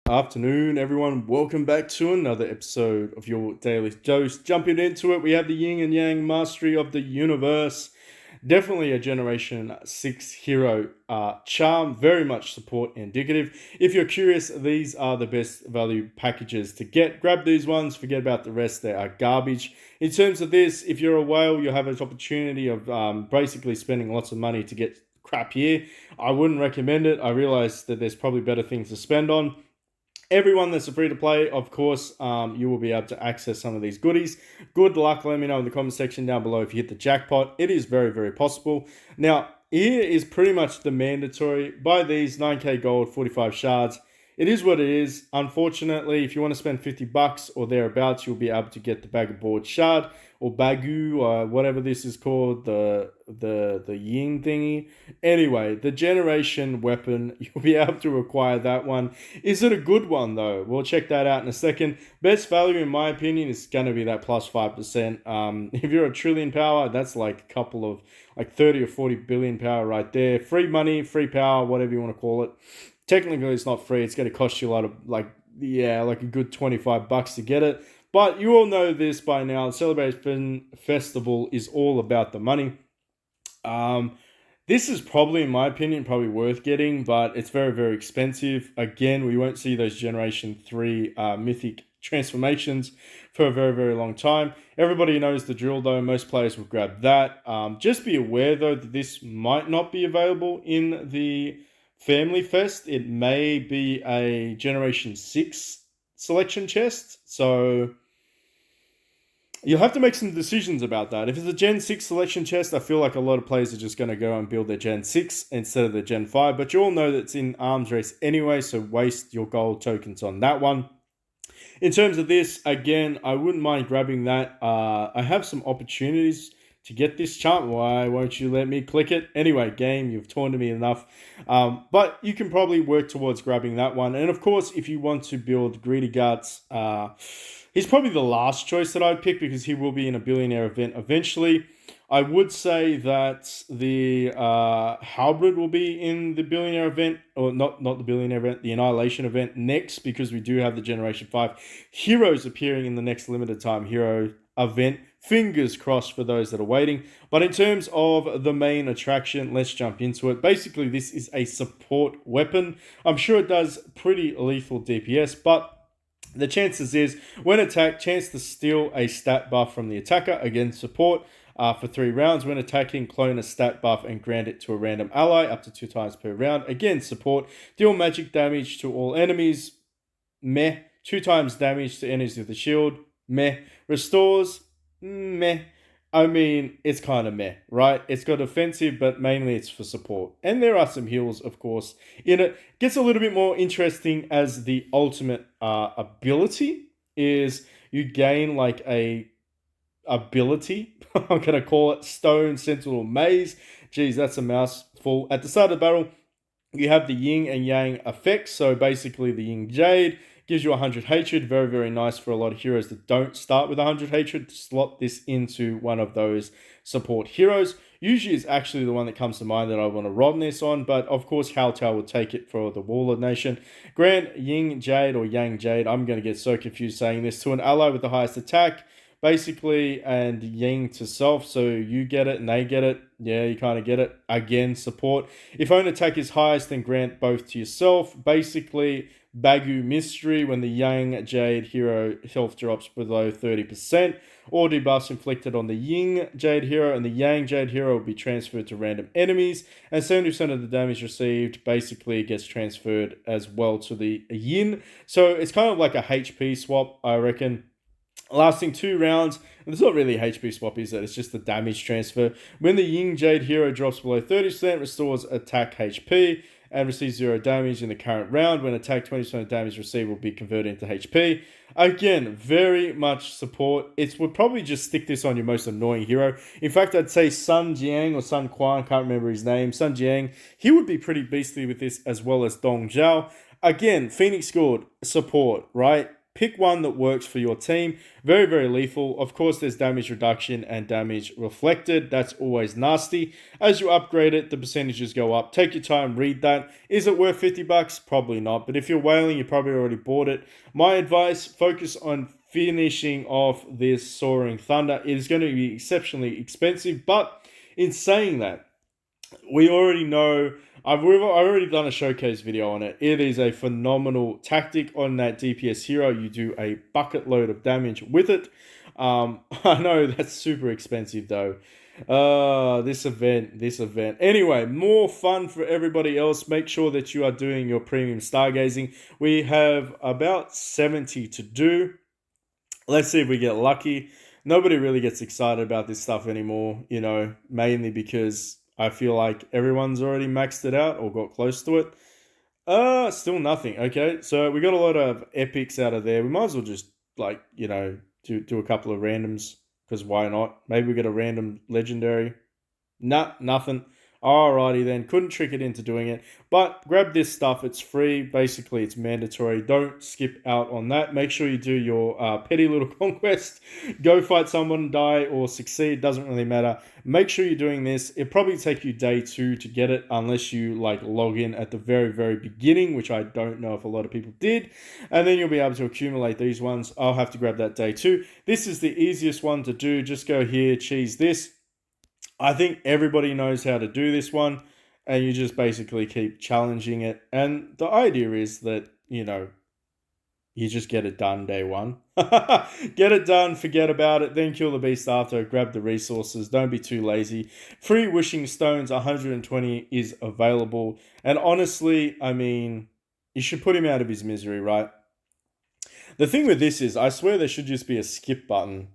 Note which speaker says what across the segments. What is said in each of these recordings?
Speaker 1: Afternoon, everyone. Welcome back to another episode of your Daily Dose. Jumping into it, we have the Yin and Yang Mastery of the Universe. Definitely a Generation 6 hero charm, very much support indicative. If you're curious, these are the best value packages to get. Grab these ones, forget about the rest, they are garbage. In terms of this, if you're a whale, you'll have an opportunity of basically spending lots of money to get crap here. I wouldn't recommend it. I realize that there's probably better things to spend on. Everyone that's a free to play, of course, you will be able to access some of these goodies. Good luck. Let me know in the comment section down below if you hit the jackpot. It is very, very possible. Now, here is pretty much the mandatory. Buy these 9k gold, 45 shards. It is what it is. Unfortunately, if you want to spend 50 bucks or thereabouts, you'll be able to get the bag of board shard or bagu or whatever this is called, the Ying thingy. Anyway, the generation weapon, you'll be able to acquire that one. Is it a good one though? We'll check that out in a second. Best value in my opinion is going to be that plus 5%. If you're a trillion power, that's like a couple of like 30 or 40 billion power right there. Free money, free power, whatever you want to call it. Technically, it's not free. It's going to cost you a lot of, like a good 25 bucks to get it. But you all know this by now. The Celebration Festival is all about the money. This is probably, in my opinion, probably worth getting, but it's very, very expensive. Again, we won't see those Generation 3 Mythic transformations for a very, very long time. Everybody knows the drill, though. Most players will grab that. Just be aware, though, that this might not be available in the Family Fest. It may be a Generation 6 selection chest, so you'll have to make some decisions about that. If it's a Gen 6 selection chest, I feel like a lot of players are just going to go and build their Gen 6 instead of the Gen 5, but you all know that it's in arms race anyway, so waste your gold tokens on that one. In terms of this, again, I wouldn't mind grabbing that. I have some opportunities to get this chart. Why won't you let me click it? Anyway, game, you've taunted me enough. But you can probably work towards grabbing that one. And of course, if you want to build Greedy Guts, he's probably the last choice that I'd pick because he will be in a billionaire event eventually. I would say that the Halberd will be in the billionaire event, or not the billionaire event, the Annihilation event next, because we do have the Generation 5 heroes appearing in the next limited time hero event. Fingers crossed for those that are waiting. But in terms of the main attraction, let's jump into it. Basically, this is a support weapon. I'm sure it does pretty lethal DPS, but the chances is, when attacked, chance to steal a stat buff from the attacker. Again, support for 3 rounds. When attacking, clone a stat buff and grant it to a random ally up to 2 times per round. Again, support. Deal magic damage to all enemies. Meh. 2 times damage to enemies with the shield. Meh. Restores. Meh. I mean, it's kind of meh, right? It's got offensive, but mainly it's for support. And there are some heals, of course, in it. Gets a little bit more interesting as the ultimate ability is you gain like a ability. I'm going to call it Stone Sentinel Maze. Geez, that's a mouthful. At the start of the battle, you have the Yin and Yang effects. So basically the Ying Jade gives you 100 hatred. Very, very nice for a lot of heroes that don't start with 100 hatred to slot this into one of those support heroes. Usually is actually the one that comes to mind that I want to run this on, but of course Haltal will take it for the Warlord Nation. Grant Ying Jade or Yang Jade, I'm going to get so confused saying this, to an ally with the highest attack, basically, and Ying to self, so you get it and they get it. Yeah, you kind of get it. Again, support. If own attack is highest, then grant both to yourself. Basically, Bagu Mystery, when the Yang Jade hero health drops below 30%, or debuffs inflicted on the Ying Jade hero and the Yang Jade hero will be transferred to random enemies, and 70% of the damage received basically gets transferred as well to the Yin. So it's kind of like a HP swap, I reckon. Lasting 2 rounds, and it's not really a HP swap, is it? It's just the damage transfer. When the Ying Jade hero drops below 30%, restores attack HP and receives 0 damage in the current round. When attacked, 20% of damage received will be converted into HP. Again, very much support. It would probably just stick this on your most annoying hero. In fact, I'd say Sun Jiang or Sun Quan, can't remember his name. Sun Jiang, he would be pretty beastly with this, as well as Dong Zhao. Again, Phoenix Gold, support, right? Pick one that works for your team. Very, very lethal. Of course, there's damage reduction and damage reflected. That's always nasty. As you upgrade it, the percentages go up. Take your time, read that. Is it worth $50? Probably not. But if you're whaling, you probably already bought it. My advice, focus on finishing off this Soaring Thunder. It is going to be exceptionally expensive. But in saying that, we already know, I've already done a showcase video on it. It is a phenomenal tactic on that DPS hero. You do a bucket load of damage with it. I know that's super expensive though. This event. Anyway, more fun for everybody else. Make sure that you are doing your premium stargazing. We have about 70 to do. Let's see if we get lucky. Nobody really gets excited about this stuff anymore, you know, mainly because I feel like everyone's already maxed it out or got close to it. Still nothing. Okay, so we got a lot of epics out of there. We might as well just, like, you know, do a couple of randoms, because why not? Maybe we get a random legendary. Nah, nothing. Alrighty then, couldn't trick it into doing it. But grab this stuff, it's free. Basically, it's mandatory. Don't skip out on that. Make sure you do your petty little conquest. Go fight someone, die or succeed, doesn't really matter. Make sure you're doing this. It'll probably take you day 2 to get it, unless you like log in at the very, very beginning, which I don't know if a lot of people did. And then you'll be able to accumulate these ones. I'll have to grab that day 2. This is the easiest one to do. Just go here, cheese this. I think everybody knows how to do this one, and you just basically keep challenging it. And the idea is that, you know, you just get it done day 1. Get it done, forget about it, then kill the beast after, grab the resources. Don't be too lazy. Free wishing stones, 120 is available. And honestly, I mean, you should put him out of his misery, right? The thing with this is, I swear there should just be a skip button.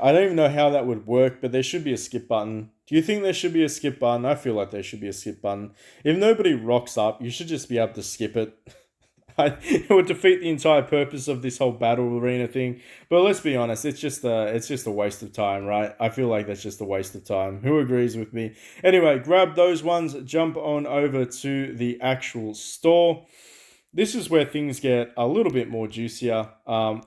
Speaker 1: I don't even know how that would work, but there should be a skip button. Do you think there should be a skip button? I feel like there should be a skip button. If nobody rocks up, you should just be able to skip it. It would defeat the entire purpose of this whole battle arena thing. But let's be honest, it's just a waste of time, right? I feel like that's just a waste of time. Who agrees with me? Anyway, grab those ones, jump on over to the actual store. This is where things get a little bit more juicier.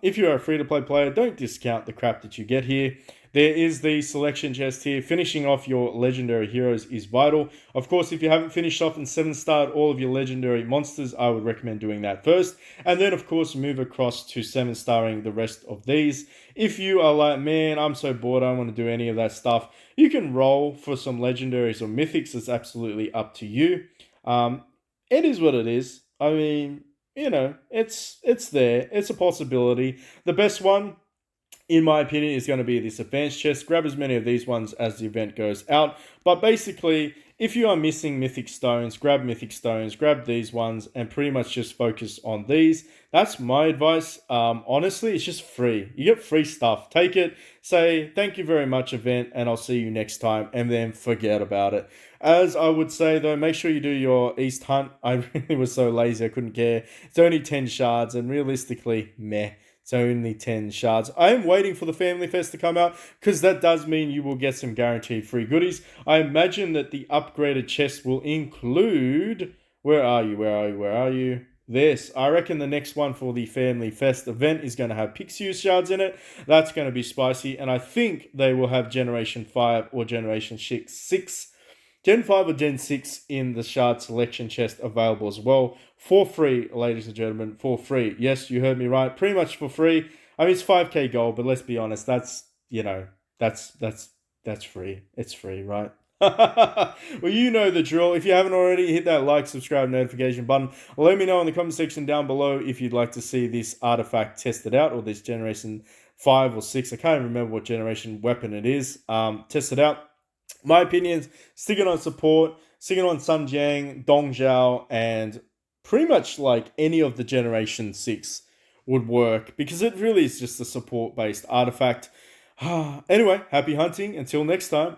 Speaker 1: If you're a free-to-play player, don't discount the crap that you get here. There is the selection chest here. Finishing off your legendary heroes is vital. Of course, if you haven't finished off and 7-starred all of your legendary monsters, I would recommend doing that first. And then, of course, move across to 7-starring the rest of these. If you are like, man, I'm so bored, I don't want to do any of that stuff, you can roll for some legendaries or mythics. It's absolutely up to you. It is what it is. I mean, you know, it's there. It's a possibility. The best one, in my opinion, is going to be this advanced chest. Grab as many of these ones as the event goes out. But basically, if you are missing mythic stones, grab mythic stones, grab these ones, and pretty much just focus on these. That's my advice. Honestly, it's just free. You get free stuff. Take it, say, thank you very much, event, and I'll see you next time, and then forget about it. As I would say, though, make sure you do your East Hunt. I really was so lazy, I couldn't care. It's only 10 shards, and realistically, meh. It's only 10 shards. I am waiting for the Family Fest to come out, because that does mean you will get some guaranteed free goodies. I imagine that the upgraded chest will include... Where are you? This. I reckon the next one for the Family Fest event is going to have Pixiu shards in it. That's going to be spicy, and I think they will have Generation 5 or Generation 6... Gen 5 or Gen 6 in the shard selection chest available as well. For free, ladies and gentlemen, for free. Yes, you heard me right. Pretty much for free. I mean, it's 5k gold, but let's be honest, that's, you know, that's free. It's free, right? Well, you know the drill. If you haven't already, hit that like, subscribe, notification button. Let me know in the comment section down below if you'd like to see this artifact tested out, or this Generation 5 or 6. I can't even remember what generation weapon it is. Test it out. My opinions, stick it on support, stick it on Sun Jiang, Dong Zhao, and pretty much like any of the Generation 6 would work, because it really is just a support-based artifact. Anyway, happy hunting. Until next time.